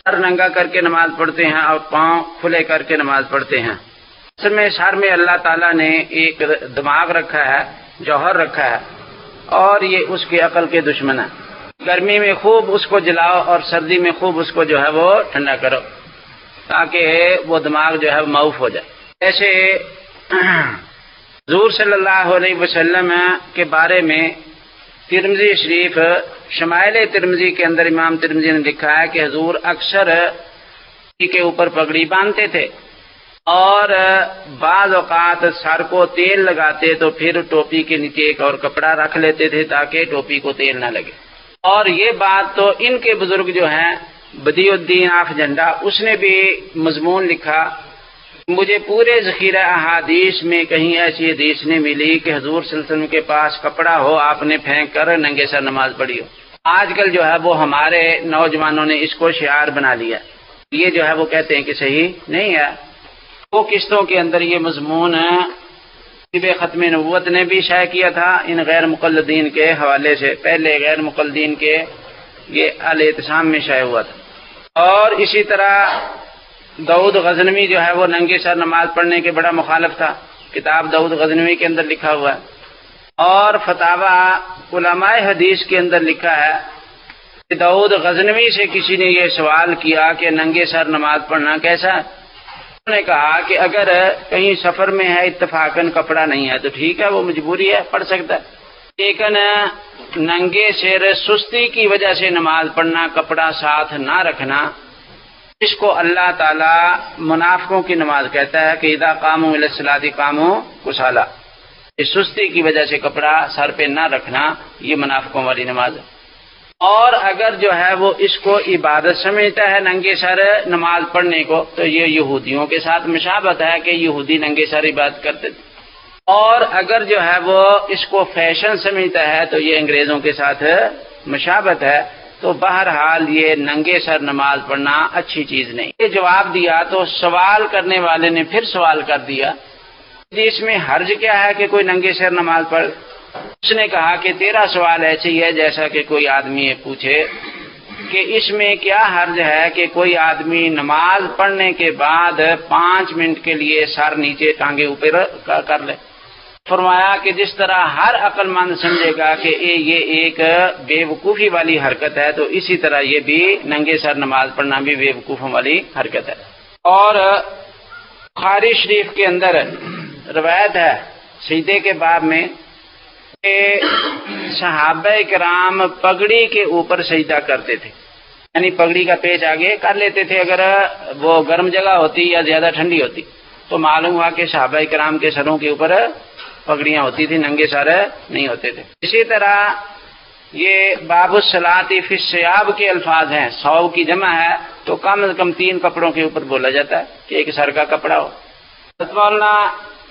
سر ننگا کر کے نماز پڑھتے ہیں اور پاؤں کھلے کر کے نماز پڑھتے ہیں۔ اصل میں سر میں اللہ تعالیٰ نے ایک دماغ رکھا ہے، جوہر رکھا ہے، اور یہ اس کی عقل کے دشمن ہے۔ گرمی میں خوب اس کو جلاؤ اور سردی میں خوب اس کو جو ہے وہ ٹھنڈا کرو تاکہ وہ دماغ جو ہے معاف ہو جائے۔ ایسے حضور صلی اللہ علیہ وسلم کے بارے میں ترمذی شریف شمائل ترمذی کے اندر امام ترمذی نے لکھا ہے کہ حضور اکثر کے اوپر پگڑی باندھتے تھے اور بعض اوقات سر کو تیل لگاتے تو پھر ٹوپی کے نیچے ایک اور کپڑا رکھ لیتے تھے تاکہ ٹوپی کو تیل نہ لگے۔ اور یہ بات تو ان کے بزرگ جو ہیں بدیع الدین آنکھ جھنڈا، اس نے بھی مضمون لکھا، مجھے پورے ذخیرہ احادیث میں کہیں ایسی حدیث نہیں ملی کہ حضور صلی اللہ علیہ وسلم کے پاس کپڑا ہو آپ نے پھینک کر ننگے سر نماز پڑھی ہو۔ آج کل جو ہے وہ ہمارے نوجوانوں نے اس کو شعار بنا لیا، یہ جو ہے وہ کہتے ہیں کہ صحیح نہیں ہے۔ وہ قسطوں کے اندر یہ مضمون ختم نبوت نے بھی شائع کیا تھا ان غیر مقلدین کے حوالے سے، پہلے غیر مقلدین کے یہ الاعتصام میں شائع ہوا تھا۔ اور اسی طرح داؤد غزنوی جو ہے وہ ننگے سر نماز پڑھنے کے بڑا مخالف تھا، کتاب داؤد غزنوی کے اندر لکھا ہوا ہے۔ اور فتاوی علماء حدیث کے اندر لکھا ہے کہ داؤد غزنوی سے کسی نے یہ سوال کیا کہ ننگے سر نماز پڑھنا کیسا ہے؟ انہوں نے کہا کہ اگر کہیں سفر میں ہے اتفاقاً کپڑا نہیں ہے تو ٹھیک ہے، وہ مجبوری ہے، پڑھ سکتا ہے، لیکن ننگے سر سستی کی وجہ سے نماز پڑھنا، کپڑا ساتھ نہ رکھنا، اس کو اللہ تعالیٰ منافقوں کی نماز کہتا ہے کہ اذا قاموا الی الصلاۃ قاموا کسالى۔ اس سستی کی وجہ سے کپڑا سر پہ نہ رکھنا یہ منافقوں والی نماز ہے۔ اور اگر جو ہے وہ اس کو عبادت سمجھتا ہے ننگے سر نماز پڑھنے کو تو یہ یہودیوں کے ساتھ مشابہت ہے کہ یہودی ننگے سر عبادت کرتے تھے، اور اگر جو ہے وہ اس کو فیشن سمجھتا ہے تو یہ انگریزوں کے ساتھ مشابہت ہے۔ تو بہرحال یہ ننگے سر نماز پڑھنا اچھی چیز نہیں۔ یہ جواب دیا تو سوال کرنے والے نے پھر سوال کر دیا کہ اس میں حرج کیا ہے کہ کوئی ننگے سر نماز پڑھ؟ اس نے کہا کہ تیرا سوال ایسے ہی ہے جیسا کہ کوئی آدمی یہ پوچھے کہ اس میں کیا حرج ہے کہ کوئی آدمی نماز پڑھنے کے بعد 5 منٹ کے لیے سر نیچے ٹانگے اوپر کر لے۔ فرمایا کہ جس طرح ہر عقل مند سمجھے گا کہ یہ ایک بے وقوفی والی حرکت ہے تو اسی طرح یہ بھی ننگے سر نماز پڑھنا بھی بے وقوفوں والی حرکت ہے۔ اور بخاری شریف کے اندر روایت ہے سجدے کے باب میں کہ صحابہ کرام پگڑی کے اوپر سجدہ کرتے تھے، یعنی پگڑی کا پیچ آگے کر لیتے تھے اگر وہ گرم جگہ ہوتی یا زیادہ ٹھنڈی ہوتی تو معلوم ہوا کہ صحابہ کرام کے سروں کے اوپر پگڑیاں ہوتی تھی، ننگے سر نہیں ہوتے تھے۔ اسی طرح یہ باب الصلاۃ فی الثیاب کے الفاظ ہیں، 100 کی جمع ہے تو کم از کم 3 کپڑوں کے اوپر بولا جاتا ہے کہ ایک سر کا کپڑا ہو۔ مولانا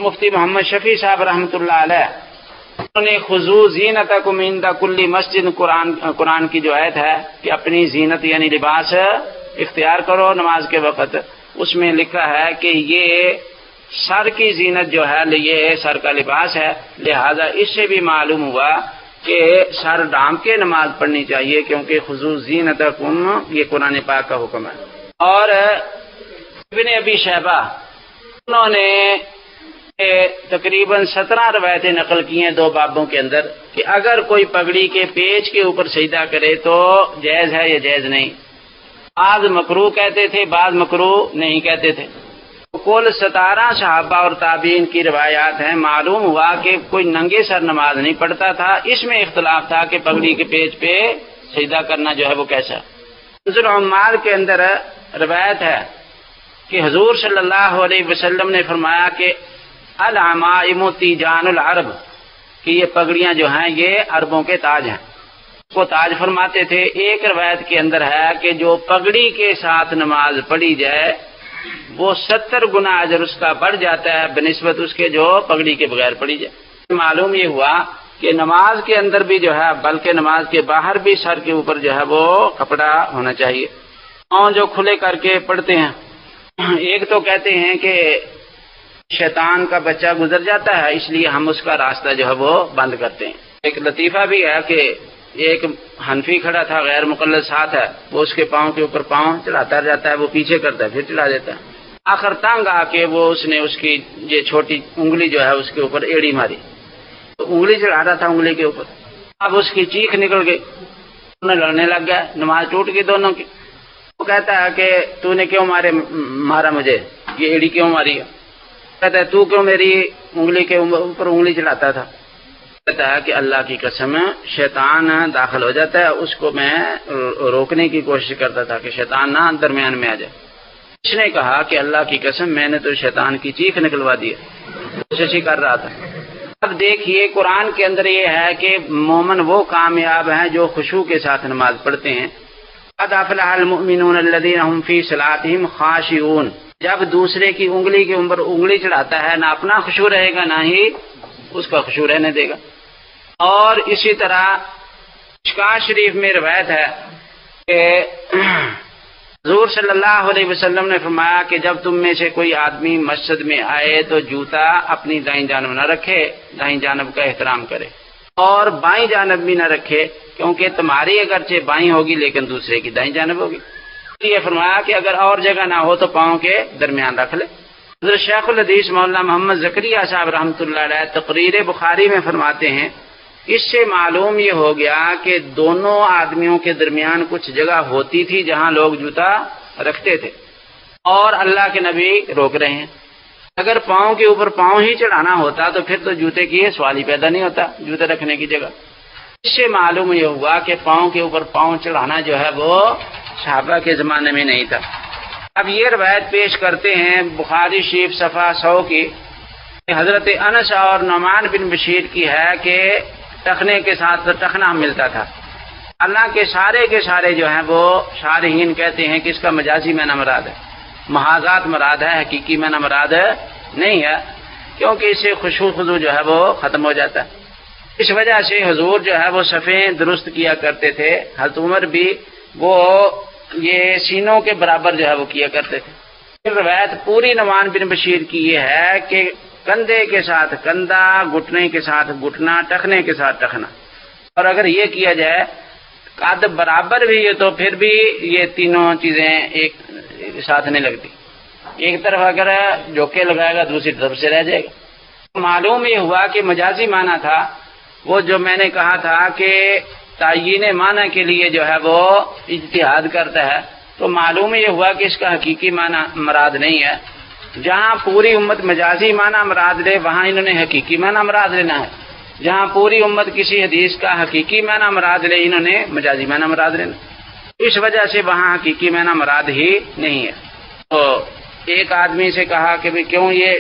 مفتی محمد شفیع صاحب رحمۃ اللہ علیہ انہوں نے خذوا زینتکم عند کل مسجد قرآن کی جو آیت ہے کہ اپنی زینت یعنی لباس اختیار کرو نماز کے وقت، اس میں لکھا ہے کہ یہ سر کی زینت جو ہے یہ سر کا لباس ہے، لہذا اس سے بھی معلوم ہوا کہ سر ڈھانپ کے نماز پڑھنی چاہیے کیونکہ خذوا زینتکم یہ قرآن پاک کا حکم ہے۔ اور ابن ابی شیبہ انہوں نے تقریباً 17 روایتیں نقل کی ہیں 2 بابوں کے اندر کہ اگر کوئی پگڑی کے پیچ کے اوپر سجدہ کرے تو جائز ہے یا جائز نہیں۔ بعض مکروہ کہتے تھے، بعض مکروہ نہیں کہتے تھے۔ کل 17 صحابہ اور تابعین کی روایات ہیں۔ معلوم ہوا کہ کوئی ننگے سر نماز نہیں پڑھتا تھا، اس میں اختلاف تھا کہ پگڑی کے پیچ پہ سجدہ کرنا جو ہے وہ کیسا۔ منظر عمار کے اندر روایت ہے کہ حضور صلی اللہ علیہ وسلم نے فرمایا کہ العمائم تیجان العرب، کہ یہ پگڑیاں جو ہیں یہ عربوں کے تاج ہیں، کو تاج فرماتے تھے۔ ایک روایت کے اندر ہے کہ جو پگڑی کے ساتھ نماز پڑھی جائے وہ 70 گنا اجر اس کا بڑھ جاتا ہے بنسبت اس کے جو پگڑی کے بغیر پڑھی جائے۔ معلوم یہ ہوا کہ نماز کے اندر بھی جو ہے بلکہ نماز کے باہر بھی سر کے اوپر جو ہے وہ کپڑا ہونا چاہیے، اور جو کھلے کر کے پڑھتے ہیں۔ ایک تو کہتے ہیں کہ شیطان کا بچہ گزر جاتا ہے اس لیے ہم اس کا راستہ جو ہے وہ بند کرتے ہیں۔ ایک لطیفہ بھی ہے کہ ایک حنفی کھڑا تھا غیر مقلد ساتھ ہے، وہ اس کے پاؤں کے اوپر پاؤں چڑھاتا جاتا ہے، وہ پیچھے کرتا ہے پھر چڑھا دیتا ہے، آخر تنگ آ کے اس نے اس کی یہ چھوٹی انگلی جو ہے اس کے اوپر ایڑی ماری، تو انگلی چڑھا رہا تھا انگلی کے اوپر، اب اس کی چیخ نکل گئی، لڑنے لگ گیا، نماز ٹوٹ گئی دونوں کی۔ وہ کہتا ہے کہ تو نے کیوں مارا مجھے، یہ ایڑی کیوں ماری ہے؟ کہتا ہے تو کیوں میری انگلی کے اوپر انگلی چڑھاتا تھا؟ کہتا ہے کہ اللہ کی قسم شیطان داخل ہو جاتا ہے، اس کو میں روکنے کی کوشش کرتا تھا کہ شیطان نہ درمیان میں آ جائے۔ اس نے کہا کہ اللہ کی قسم میں نے تو شیطان کی چیخ نکلوا دی، کوشش ہی کر رہا تھا۔ اب دیکھیے قرآن کے اندر یہ ہے کہ مومن وہ کامیاب ہیں جو خشوع کے ساتھ نماز پڑھتے ہیں۔ قد افلح المؤمنون الذین هم فی صلاتهم خاشعون، جب دوسرے کی انگلی کے اوپر انگلی چڑھاتا ہے نہ اپنا خشوع رہے گا نہ ہی اس کا خشوع رہنے دے گا۔ اور اسی طرح مشکوٰۃ شریف میں روایت ہے کہ حضور صلی اللہ علیہ وسلم نے فرمایا کہ جب تم میں سے کوئی آدمی مسجد میں آئے تو جوتا اپنی دائیں جانب نہ رکھے، دائیں جانب کا احترام کرے، اور بائیں جانب بھی نہ رکھے، کیونکہ تمہاری اگرچہ بائیں ہوگی لیکن دوسرے کی دائیں جانب ہوگی۔ یہ فرمایا کہ اگر اور جگہ نہ ہو تو پاؤں کے درمیان رکھ لے۔ حضرت شیخ الحدیث مولانا محمد زکریا صاحب رحمۃ اللہ علیہ تقریر بخاری میں فرماتے ہیں اس سے معلوم یہ ہو گیا کہ دونوں آدمیوں کے درمیان کچھ جگہ ہوتی تھی جہاں لوگ جوتا رکھتے تھے، اور اللہ کے نبی روک رہے ہیں۔ اگر پاؤں کے اوپر پاؤں ہی چڑھانا ہوتا تو پھر تو جوتے کی سوال ہی پیدا نہیں ہوتا جوتے رکھنے کی جگہ۔ اس سے معلوم یہ ہوا کہ پاؤں کے اوپر پاؤں چڑھانا جو ہے وہ صحابہ کے زمانے میں نہیں تھا۔ اب یہ روایت پیش کرتے ہیں بخاری شریف صفحہ 100 کی، حضرت انس اور نعمان بن بشیر کی ہے کہ ٹخنے کے ساتھ ٹخنا ملتا تھا۔ اللہ کے سارے جو ہیں وہ شارحین کہتے ہیں کہ اس کا مجازی معنی مراد ہے، محاذات مراد ہے، حقیقی معنی مراد نہیں ہے، کیونکہ اس سے خشوع خضوع جو ہے وہ ختم ہو جاتا ہے۔ اس وجہ سے حضور جو ہے وہ صفیں درست کیا کرتے تھے، حضرت عمر بھی وہ یہ سینوں کے برابر جو ہے وہ کیا کرتے تھے۔ پھر روایت پوری نعمان بن بشیر کی یہ ہے کہ کندھے کے ساتھ کندھا، گھٹنے کے ساتھ گھٹنا، ٹخنے کے ساتھ ٹخنا، اور اگر یہ کیا جائے قد برابر بھی ہے تو پھر بھی یہ تینوں چیزیں ایک ساتھ نہیں لگتی، ایک طرف اگر جوکے لگائے گا دوسری طرف سے رہ جائے گا۔ معلوم یہ ہوا کہ مجازی معنی تھا وہ جو میں نے کہا تھا کہ تعیین معنی کے لیے جو ہے وہ اجتہاد کرتا ہے، تو معلوم یہ ہوا کہ اس کا حقیقی معنی مراد نہیں ہے۔ جہاں پوری امت مجازی معنی مراد لے وہاں انہوں نے حقیقی معنی مراد لینا ہے، جہاں پوری امت کسی حدیث کا حقیقی معنی مراد لے انہوں نے مجازی معنی مراد لینا، اس وجہ سے وہاں حقیقی معنی مراد ہی نہیں ہے۔ تو ایک آدمی سے کہا کہ بھی کیوں یہ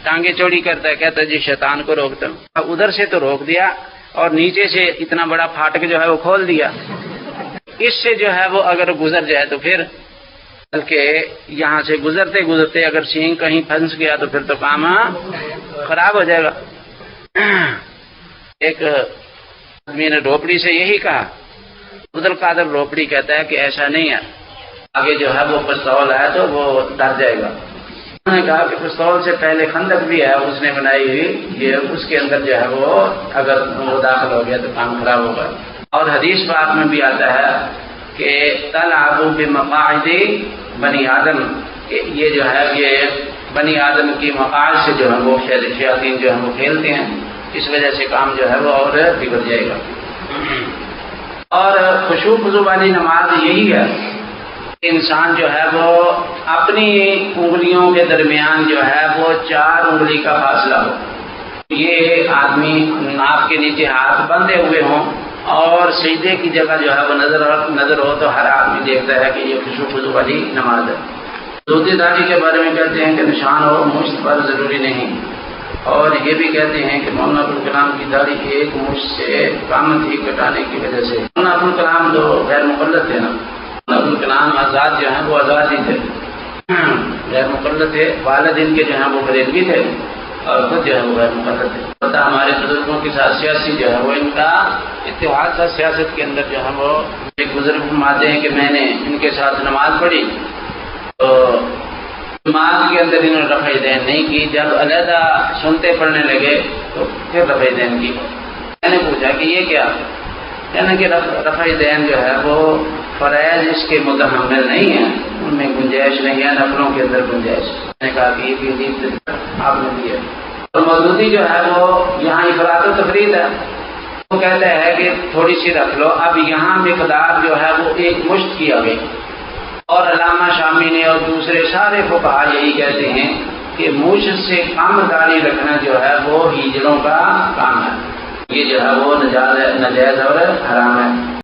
ٹانگیں چوڑی کرتا ہے؟ کہتا ہے جی شیطان کو روکتا ہوں۔ ادھر سے تو روک دیا اور نیچے سے اتنا بڑا پھاٹک جو ہے وہ کھول دیا، اس سے جو ہے وہ اگر گزر جائے تو پھر بلکہ یہاں سے گزرتے اگر سینگ کہیں پھنس گیا تو پھر تو کام خراب ہو جائے گا۔ ایک آدمی نے روپڑی سے یہی کہا، عبد القادر روپڑی کہتا ہے کہ ایسا نہیں ہے، آگے جو ہے وہ پستول ہے تو وہ ڈر جائے گا۔ انہوں نے کہا کہ پستول سے پہلے خندق بھی ہے اس نے بنائی ہوئی، یہ اس کے اندر جو ہے وہ اگر وہ داخل ہو گیا تو کام خراب ہوگا۔ اور حدیث پاک میں بھی آتا ہے کہ تلعبوا بمقاعد بنی آدم، کہ یہ جو ہے یہ بنی آدم کی مقاعد سے جو ہے وہ شیاطین جو ہے وہ کھیلتے ہیں، اس وجہ سے کام جو ہے وہ اور بگڑ جائے گا۔ اور خشوع خضوع والی نماز یہی ہے کہ انسان جو ہے وہ اپنی انگلیوں کے درمیان جو ہے وہ 4 انگلی کا فاصلہ ہو، یہ آدمی ناک کے نیچے ہاتھ بندھے ہوئے ہوں اور سجدے کی جگہ جو ہے وہ نظر ہو تو ہر آدمی دیکھتا ہے کہ یہ خشوع خضوع والی نماز ہے۔ دودھی داڑھی کے بارے میں کہتے ہیں کہ نشان ہو مشت پر ضروری نہیں، اور یہ بھی کہتے ہیں کہ مولانا ابوالکلام کی داڑھی ایک مشت سے کام تھی کٹانے کی وجہ سے۔ مولانا ابوالکلام جو غیر مقلد تھے نا، مولانا ابوالکلام آزاد جو ہیں وہ آزاد ہی تھے، غیر مقلد تھے، والد ان کے جو ہیں وہ بریلوی تھے اور خود جو ہے وہ غیر مقلد تھے۔ پتہ ہمارے بزرگوں کے ساتھ سیاسی جو ہے وہ ان کا اتحاد تھا سیاست کے اندر، جو ہے وہ ایک بزرگ فرماتے ہیں کہ میں نے ان کے ساتھ نماز پڑھی تو نماز کے اندر انہوں نے رفع دین نہیں کی، جب علیحدہ سنتے پڑھنے لگے تو پھر رفع دین کی۔ میں نے پوچھا کہ یہ کیا؟ یعنی کہ رفع دین جو ہے وہ فرائض اس کے متحمل نہیں ہے، ان میں گنجائش نہیں ہے، نفلوں کے اندر گنجائش۔ میں نے کہا کہ یہ بھی عجیب آپ نے دیا، اور مودودی جو ہے وہ یہاں افراط و تفرید ہے، وہ کہتا ہے کہ تھوڑی سی رکھ لو۔ اب یہاں مقدار جو ہے وہ ایک مشت کی آ گئی، اور علامہ شامی نے اور دوسرے سارے فقہا یہی کہتے ہیں کہ مشت سے کم داڑھی رکھنا جو ہے وہ ہیجڑوں کا کام ہے، یہ جو ہے وہ ناجائز اور حرام ہے۔